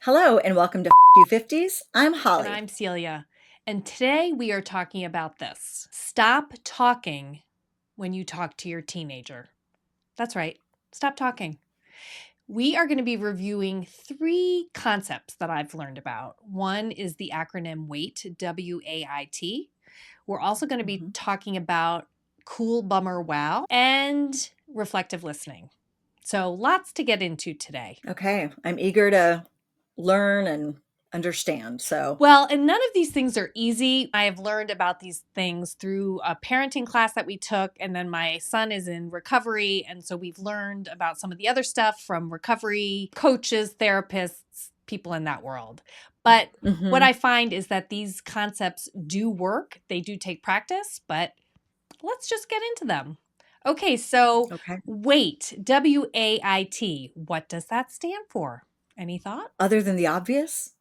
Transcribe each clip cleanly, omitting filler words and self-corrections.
Hello and welcome to You 50s. I'm And Holly. I'm Celia. And today we are talking about this. Stop talking when you talk to your teenager. That's right. Stop talking. We are going to be reviewing three concepts that I've learned about. One is the acronym WAIT, WAIT. We're also going to be Mhm. talking about cool, bummer, wow, and reflective listening. So lots to get into today. Okay, I'm eager to learn and understand. Well, and none of these things are easy. I have learned about these things through a parenting class that we took, and then my son is in recovery. And so we've learned about some of the other stuff from recovery coaches, therapists, people in that world. But what Mhm. I find is that these concepts do work, they do take practice, but let's just get into them. Okay, so Okay. WAIT, WAIT, what does that stand for? Any thought? Other than the obvious?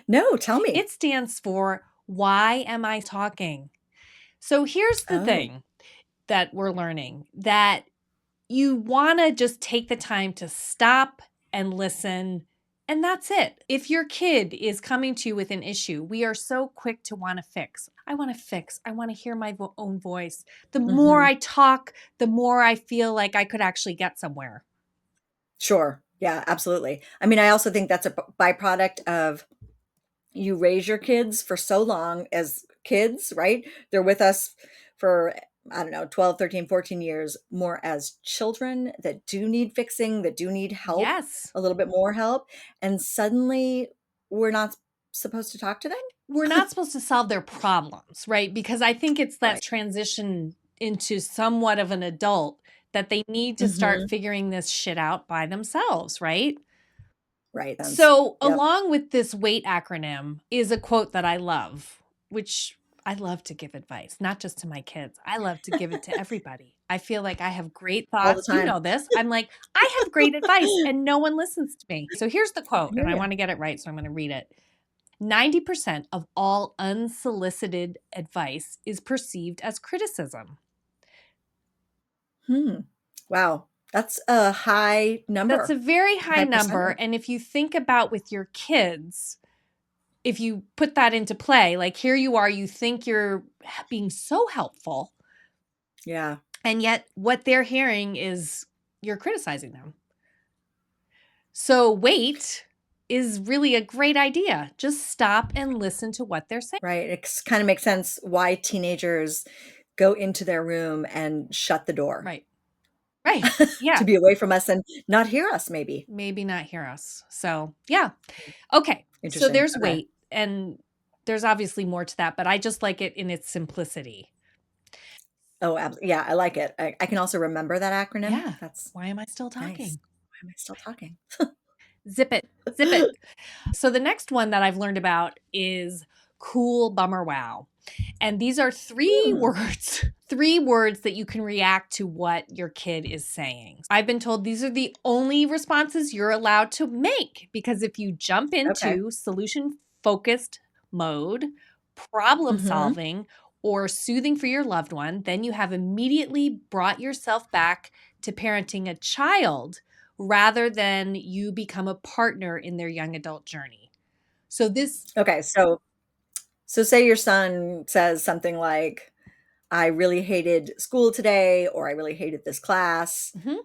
No, tell me. It stands for why am I talking? So here's the Oh, thing that we're learning that you want to just take the time to stop and listen. And that's it. If your kid is coming to you with an issue, we are so quick to want to fix. I want to fix. I want to hear my own voice. The more mhm. I talk, the more I feel like I could actually get somewhere. Sure. Yeah, absolutely. I mean, I also think that's a byproduct of you raise your kids for so long as kids, right? They're with us for, I don't know, 12, 13, 14 years, more as children that do need fixing, that do need help, Yes. a little bit more help. And suddenly we're not supposed to talk to We're them. not supposed to solve their problems, right? Because I think it's that Right. transition into somewhat of an adult that they need to start Hmm. figuring this shit out by themselves, right? Right. So, Yep. along with this WAIT acronym is a quote that I love, which I love to give advice, not just to my kids. I love to give it to everybody. I feel like I have great All the thoughts. You time. know this. I'm like, I have great advice and no one listens to me. So, here's the I quote, hear and I you. want to get it right. So, I'm going to read it. 90% of all unsolicited advice is perceived as criticism. Hmm. Wow. That's a high That's a number, very high high number. percentage. And if you think about with your kids, if you put that into play, like here you are, you think you're being so helpful, Yeah. and yet what they're hearing is you're criticizing them. So, wait is really a great idea. Just stop and listen to what they're saying. Right. It kind of makes sense why teenagers go into their room and shut the door Right. Right. to Yeah. be away from us and not hear us, maybe. Maybe not hear us. So, yeah. Okay. So Interesting. there's Okay. weight, and there's obviously more to that, but I just like it in its simplicity. Oh, yeah, I like it. I can also remember that acronym. Yeah. That's Why am I still nice. talking? Why am I still talking? Zip it. Zip it. So the next one that I've learned about is cool, bummer, wow. And these are three Hmm. words, three words that you can react to what your kid is saying. I've been told these are the only responses you're allowed to make because if you jump Okay. into solution focused mode, problem Hmm. solving, or soothing for your loved one, then you have immediately brought yourself back to parenting a child rather than you become a partner in their young adult journey. So this Okay. So say your son says something like, I really hated school today, or I really hated this class. mhm,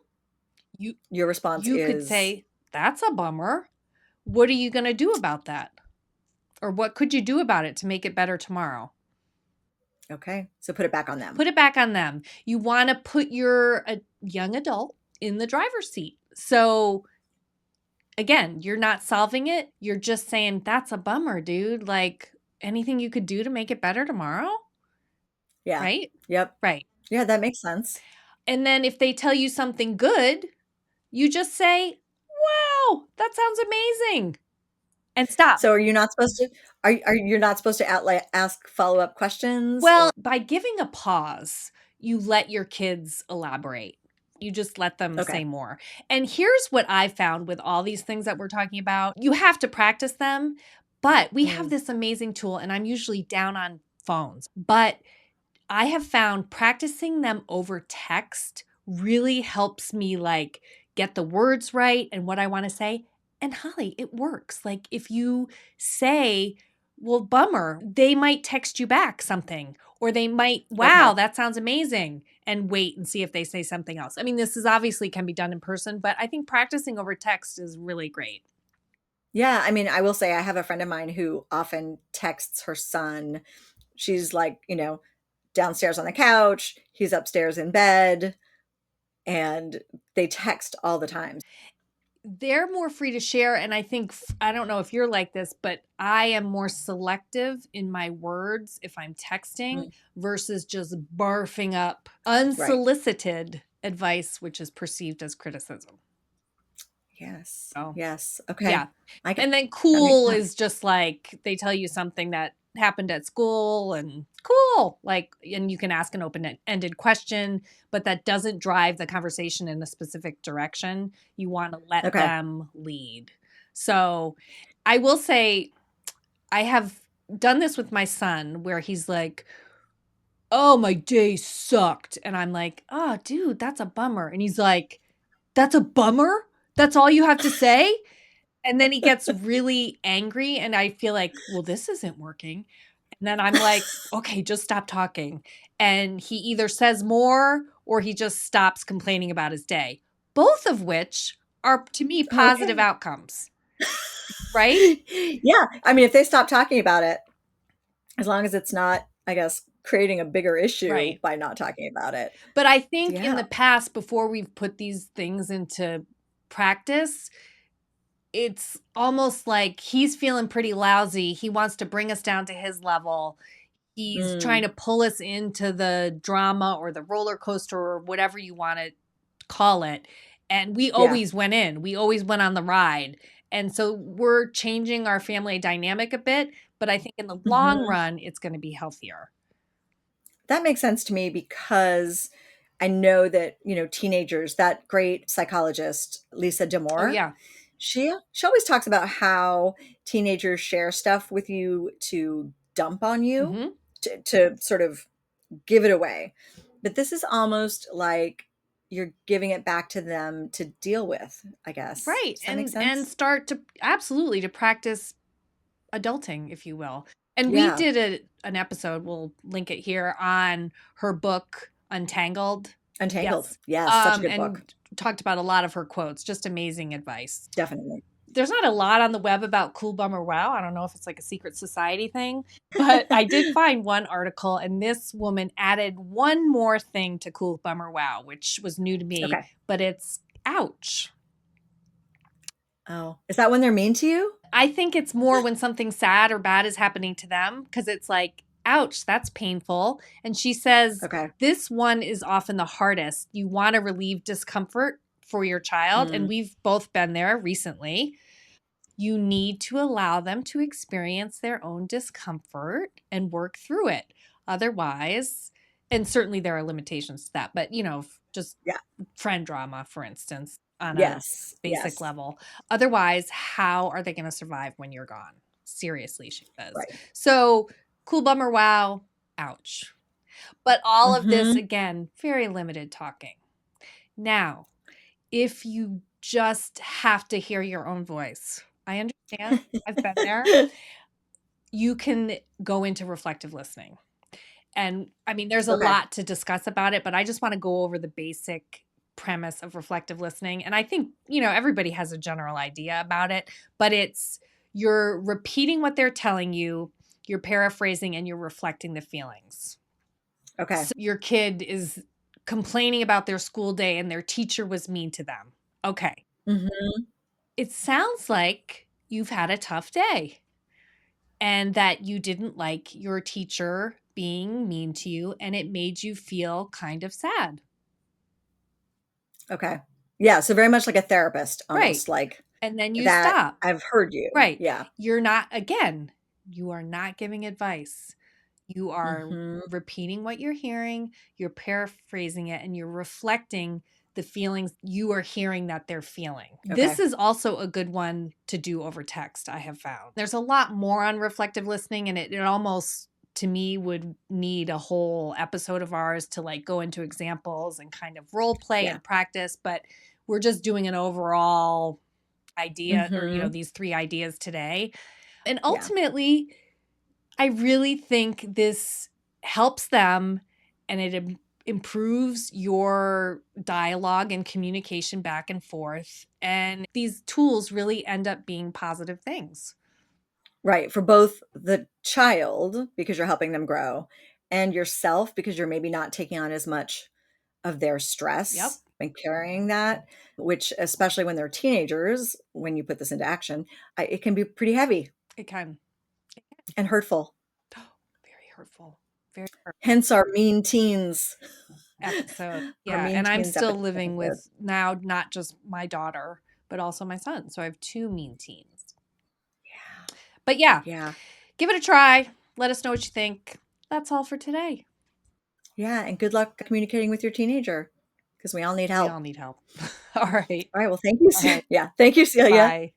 you Your response you could is, say, "That's a bummer. What are you going to do about that?" Or what could you do about it to make it better tomorrow? okay. So put it back on them. Put it back on them. You want to put your young adult in the driver's seat. So again, you're not solving it. You're just saying, "That's a bummer, dude. Like anything you could do to make it better tomorrow?" Yeah. Right? Yep. Right. Yeah, that makes sense. And then if they tell you something good, you just say, "Wow, that sounds amazing." And stop. So are you not supposed to are you not supposed to ask follow-up questions Well, or by giving a pause, you let your kids elaborate. You just let them okay. say more. And here's what I found with all these things that we're talking about. You have to practice them, but we have Mm, this amazing tool, and I'm usually down on phones. But I have found practicing them over text really helps me like get the words right and what I want to say And Holly, it works. Like if you say, well, bummer, they might text you back something, or they might, wow, Okay. that sounds amazing, and wait and see if they say something else. I mean, this is obviously can be done in person, but I think practicing over text is really great. Yeah, I mean, I will say I have a friend of mine who often texts her son. She's like, downstairs on the couch, he's upstairs in bed, and they text all the time. They're more free to share, and I think I don't know if you're like this, but I am more selective in my words if I'm texting Mm, versus just barfing up right. unsolicited advice, which is perceived as criticism. Yes. So Yes. Okay. yeah. I get And then that makes cool sense. is just like they tell you something that happened at school and cool. Like, and you can ask an open ended question, but that doesn't drive the conversation in a specific direction. You want to let Okay. them lead. So I will say, I have done this with my son where he's like, oh, my day sucked. And I'm like, oh, dude, that's a bummer. And he's like, that's a bummer? That's all you have to say? And then he gets really angry, and I feel like, well, this isn't working. And then I'm like, okay, just stop talking. And he either says more or he just stops complaining about his day, both of which are, to me, positive Okay. outcomes, right? Yeah. I mean, if they stop talking about it, as long as it's not, I guess, creating a bigger issue Right. by not talking about it. But I think in Yeah. the past, before we've put these things into practice, it's almost like he's feeling pretty lousy. He wants to bring us down to his level. He's trying Mm, to pull us into the drama or the roller coaster or whatever you want to call it. And we yeah. always went in, we always went on the ride. And so we're changing our family dynamic a bit. But I think in the long Mhm. run, it's going to be healthier. That makes sense to me because I know that, teenagers, that great psychologist, Lisa Oh, Damore, yeah. she always talks about how teenagers share stuff with you to dump on you, Hmm. to sort of give it away. But this is almost like you're giving it back to them to deal with, I guess. Right. Does that make And sense? start to absolutely to practice adulting, if you will. And we Yeah. did an episode, we'll link it here, on her book Untangled. Untangled. Yes. Yes, such a good book. And talked about a lot of her quotes, just amazing advice. Definitely. There's not a lot on the web about Cool Bummer Wow. I don't know if it's like a secret society thing, but I did find one article, and this woman added one more thing to Cool Bummer Wow, which was new to me, Okay. but it's ouch. Oh, is that when they're mean to you? I think it's more when something sad or bad is happening to them because it's like, ouch, that's painful. And she says, Okay. this one is often the hardest. You want to relieve discomfort for your child. And Mm, we've both been there recently. You need to allow them to experience their own discomfort and work through it. Otherwise, and certainly there are limitations to that, but just yeah. friend drama, for instance, on a Yes. basic Yes. level. Otherwise, how are they going to survive when you're gone? Seriously, she says. Right. So, cool bummer, wow, ouch. But all of this, Mhm. again, very limited talking. Now, if you just have to hear your own voice, I understand. I've been there. You can go into reflective listening. And I mean, there's a Okay. lot to discuss about it, but I just want to go over the basic premise of reflective listening. And I think, everybody has a general idea about it, but it's you're repeating what they're telling you, you're paraphrasing, and you're reflecting the feelings. Okay. So your kid is complaining about their school day and their teacher was mean to them. Okay. Mhm. It sounds like you've had a tough day and that you didn't like your teacher being mean to you and it made you feel kind of sad. Okay. Yeah, so very much like a therapist, Right. almost like And then you that, stop. "I've heard you." Right. Yeah. You're not, again, you are not giving advice. You are Mhm. repeating what you're hearing, you're paraphrasing it, and you're reflecting the feelings you are hearing that they're feeling. This Okay. is also a good one to do over text, I have found. There's a lot more on reflective listening, and it almost, to me, would need a whole episode of ours to like go into examples and kind of role play Yeah. and practice, but we're just doing an overall idea or, Mhm. these 3 ideas today. And Yeah. ultimately, I really think this helps them and it improves your dialogue and communication back and forth. And these tools really end up being positive things. Right, for both the child, because you're helping them grow, and yourself, because you're maybe not taking on as much of their Yep, stress and carrying that, which especially when they're teenagers, when you put this into action, it can be pretty heavy it can. and hurtful. Very hurtful. Very hurtful Hence our mean teens, episode. our Yeah. mean And I'm teens still living episode. with now not just my daughter, but also my son. So I have 2 mean teens. Yeah. But yeah, Yeah. give it a try. Let us know what you think. That's all for today. Yeah, and good luck communicating with your teenager, because we all need We all help. need help. All right. All right, well, thank you, All right. Yeah, thank you, Celia. Bye.